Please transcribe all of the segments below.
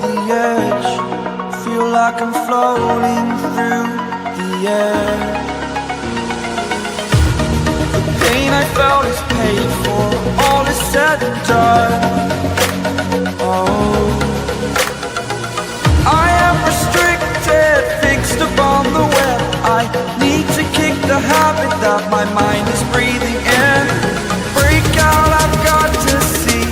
the edge, feel like I'm floating through the air. The pain I felt is paid for, all is said and done. Oh, I am restricted, fixed upon the web. I need to kick the habit that my mind is breathing in. Break out, I've got to see.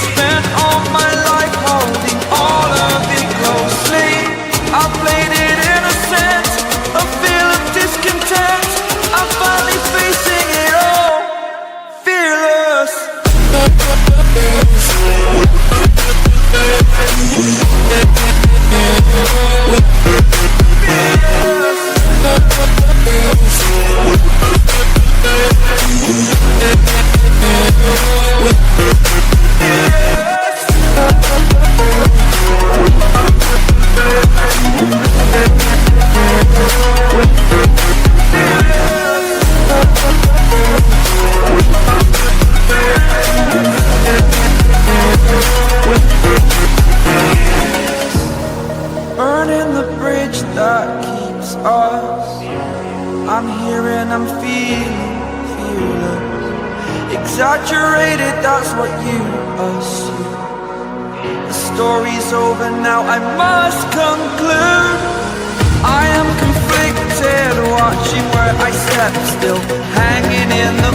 Spent all my life holding all of it closely. I played it innocent, a feel of discontent. I'm finally facing it all, fearless. Burning the bridge that keeps us. I'm here and I'm feeling fearless. Exaggerated, that's what you assume. The story's over now, I must conclude. I am conflicted, watching where I step still, hanging in the